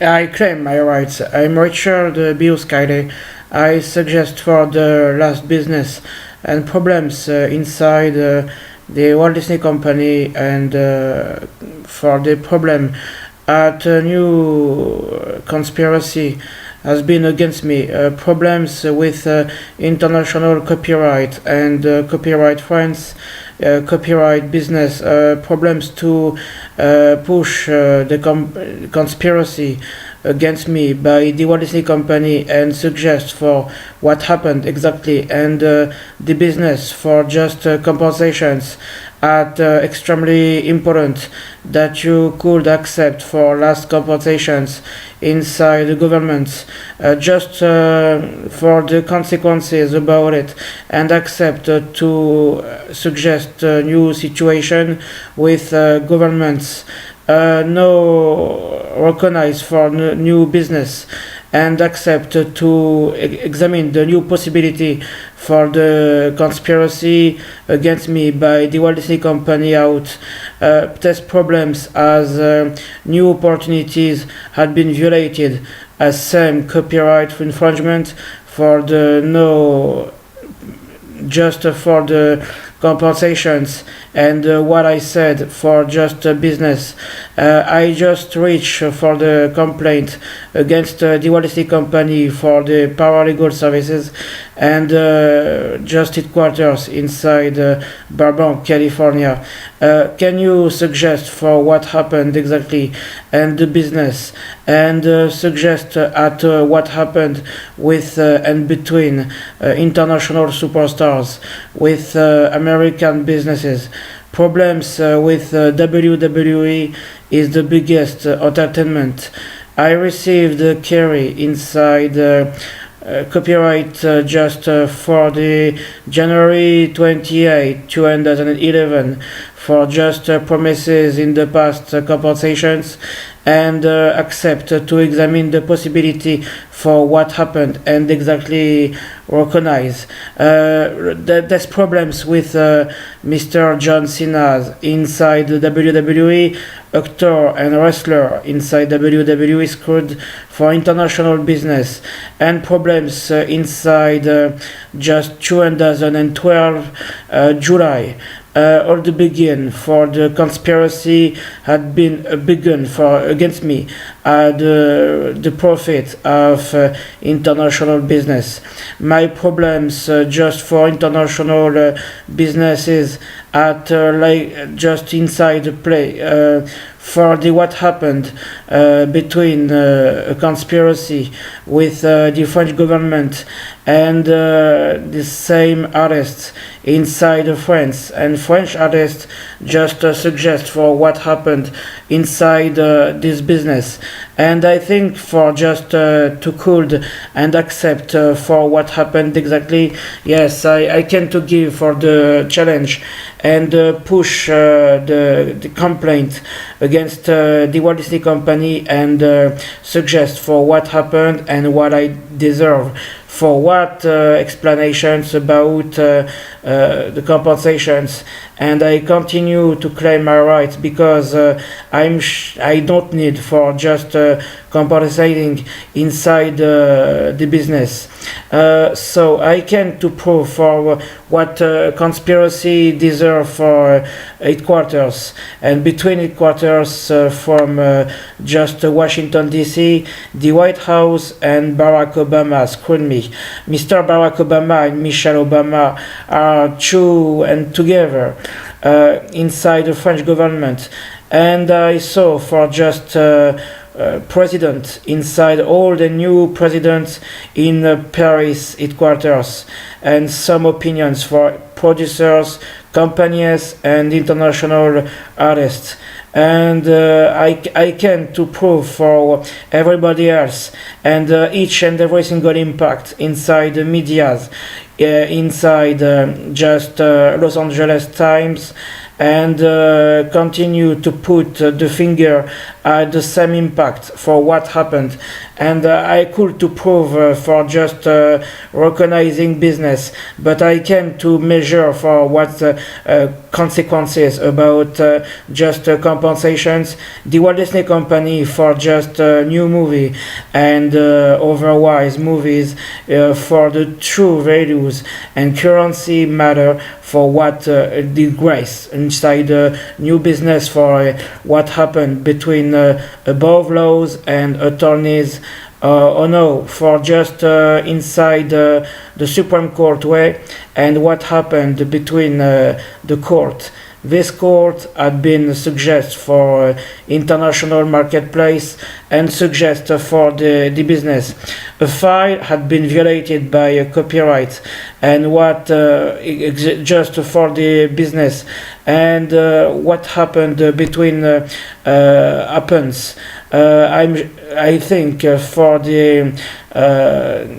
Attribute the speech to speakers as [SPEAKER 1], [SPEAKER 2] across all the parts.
[SPEAKER 1] I claim my rights. I'm Richard Biuskaide. I suggest for the last business and problems inside the Walt Disney Company and for the problem at a new conspiracy has been against me. Problems with international copyright and copyright friends, copyright business, problems to push the conspiracy against me by the Walt Disney Company and suggest for what happened exactly and the business for just compensations at extremely important that you could accept for last compensations inside the government just for the consequences about it and accept to suggest a new situation with governments no recognize for new business and accept to examine the new possibility for the conspiracy against me by the Walt Disney Company out test problems as new opportunities had been violated as same copyright infringement for the no just for the compensations and what I said for just business. I just reached for the complaint against the Walt Disney Company for the paralegal services and just headquarters inside Burbank, California. Can you suggest for what happened exactly and the business and suggest at what happened with and between international superstars with American businesses? Problems with WWE is the biggest entertainment. I received a query inside copyright just for the January 28, 2011 for just promises in the past compensations and accept to examine the possibility for what happened and exactly recognize. There's problems with Mr. John Cena inside the WWE, actor and wrestler inside WWE screwed for international business and problems inside just 2012 July. All the begin for the conspiracy had been begun for against me the profit of international business. My problems just for international businesses at like just inside the play for the what happened between a conspiracy with the French government and the same arrests inside France and French arrests just suggest for what happened inside this business and I think for just to cool and accept for what happened exactly. Yes, I can to give for the challenge and push the complaint against the Walt Disney Company and suggest for what happened and what I deserve for what explanations about the compensations and I continue to claim my rights because I don't need for just compensating inside the business. So I can to prove for what conspiracy deserve for headquarters and between headquarters from just Washington DC, the White House and Barack Obama screwed me. Mr. Barack Obama and Michelle Obama are two and together inside the French government and I saw for just president inside all the new presidents in Paris headquarters and some opinions for producers, companies and international artists and I can to prove for everybody else and each and every single impact inside the medias inside just Los Angeles Times and continue to put the finger had the same impact for what happened, and I could to prove for just recognizing business, but I can to measure for what consequences about just compensations. The Walt Disney Company for just new movie and otherwise movies for the true values and currency matter for what the grace inside new business for what happened between above laws and attorneys. Oh no, for just inside the Supreme Court way and what happened between the court. This court had been suggest for international marketplace and suggest for the business. A file had been violated by copyright and what just for the business and what happened between happens. I think for the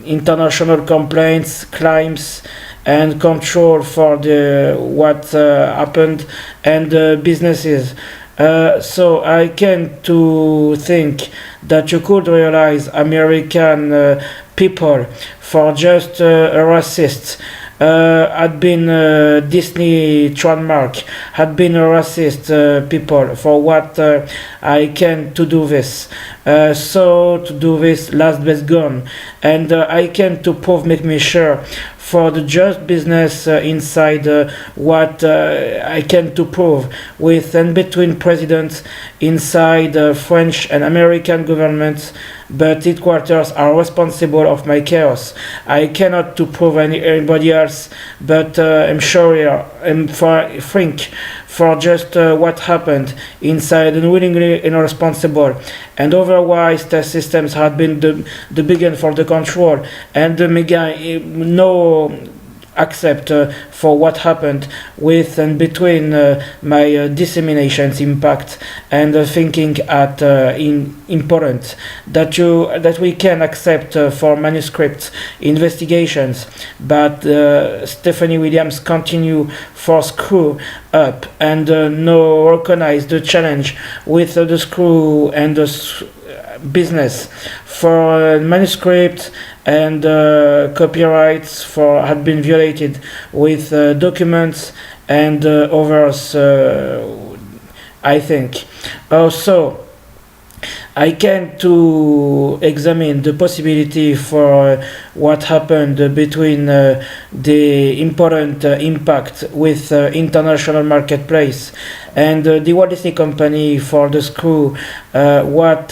[SPEAKER 1] international complaints, claims, and control for the what happened and businesses. So I can to think that you could realize American people for just a racist had been Disney trademark, had been a racist people for what I can to do this. So to do this last best gone, and I can to prove make me sure for the just business inside what I can to prove with and between presidents inside French and American governments, but headquarters are responsible of my chaos. I cannot to prove anybody else, but I'm sure I'm think for just what happened inside unwillingly irresponsible, and otherwise the systems had been the begin for the control and the mega no accept for what happened with and between my disseminations impact and thinking at important that we can accept for manuscript investigations, but Stephanie Williams continue for screw up and no recognize the challenge with the screw and the business for manuscript and copyrights for had been violated with documents and others. I think also I can to examine the possibility for what happened between the important impact with international marketplace and the Walt Disney Company for the screw, what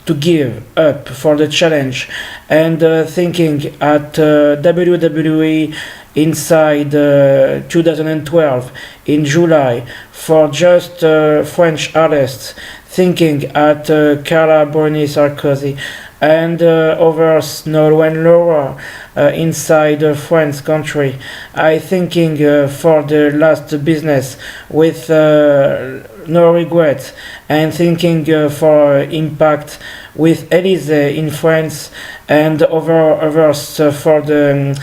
[SPEAKER 1] to give up for the challenge, and thinking at WWE inside 2012 in July for just French artists, thinking at Carla Bruni Sarkozy and others Norway and Laura inside France country. I thinking for the last business with no regret, and thinking for impact with Elise in France and others for the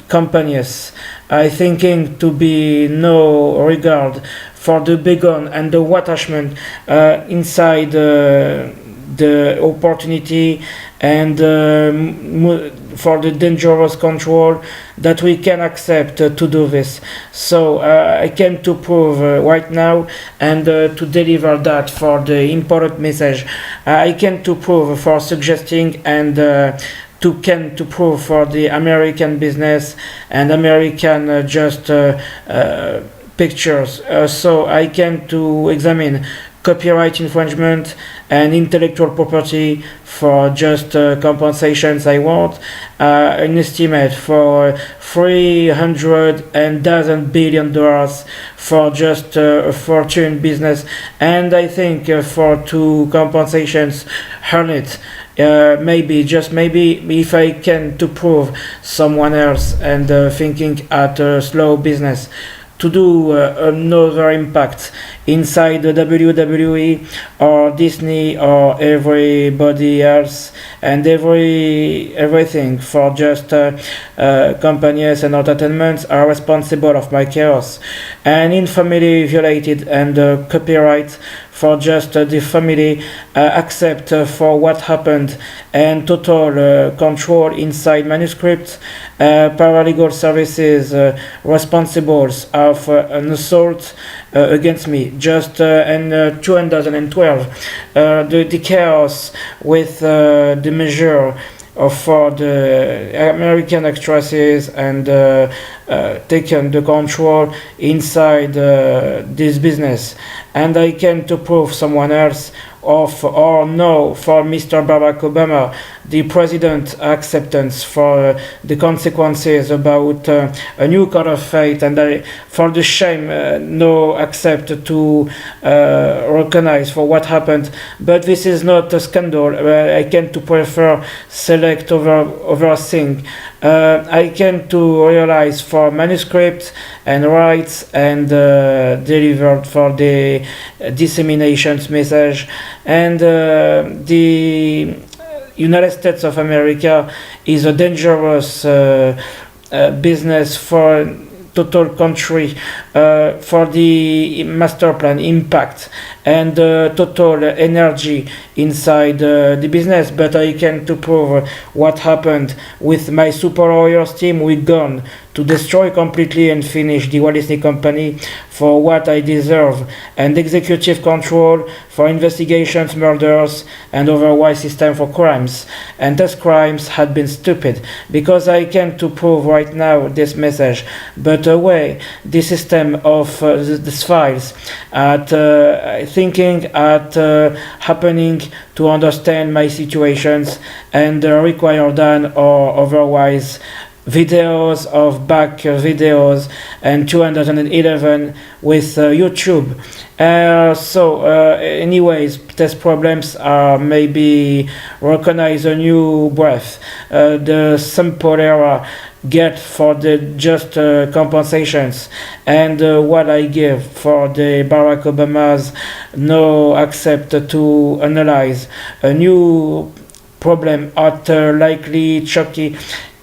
[SPEAKER 1] companies. I thinking to be no regard for the begun and the attachment inside the opportunity and for the dangerous control that we can accept to do this. So I came to prove right now and to deliver that for the important message. I came to prove for suggesting and to prove for the American business and American just pictures. So I can to examine copyright infringement and intellectual property for just compensations I want, an estimate for $300 billion for just a fortune business, and I think for two compensations earn it. Maybe, just maybe, if I can to prove someone else and thinking at a slow business to do another impact inside the WWE or Disney or everybody else and everything for just companies and entertainments are responsible of my chaos and infamily violated and copyright for just the family accept for what happened, and total control inside manuscripts. Paralegal services responsible of an assault against me. Just in 2012, the chaos with the measure for the American actresses and taken the control inside this business, and I came to prove someone else of or no for Mr. Barack Obama, the president acceptance for the consequences about a new code of fate, and I, for the shame, no accept to recognize for what happened. But this is not a scandal. I came to prefer select over thing. I came to realize for manuscripts and rights and delivered for the disseminations message, and the United States of America is a dangerous business for total country, for the master plan impact and total energy inside the business. But I can to prove what happened with my super lawyers team. We gone to destroy completely and finish the Walt Disney Company for what I deserve, and executive control for investigations, murders, and otherwise system for crimes. And those crimes had been stupid, because I can to prove right now this message. But away the system of these files at thinking at happening to understand my situations, and RIORDAN or otherwise videos of back videos and 211 with YouTube. Anyways, test problems are maybe recognize a new breath. The simple era get for the just compensations, and what I give for the Barack Obama's no accept to analyze a new problem at likely Chucky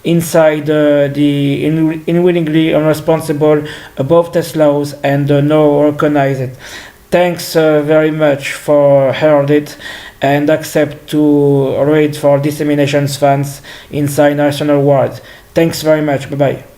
[SPEAKER 1] inside the unwillingly unresponsible above test laws, and no recognize it. Thanks very much for heard it, and accept to read for disseminations fans inside national world. Thanks very much. Bye bye.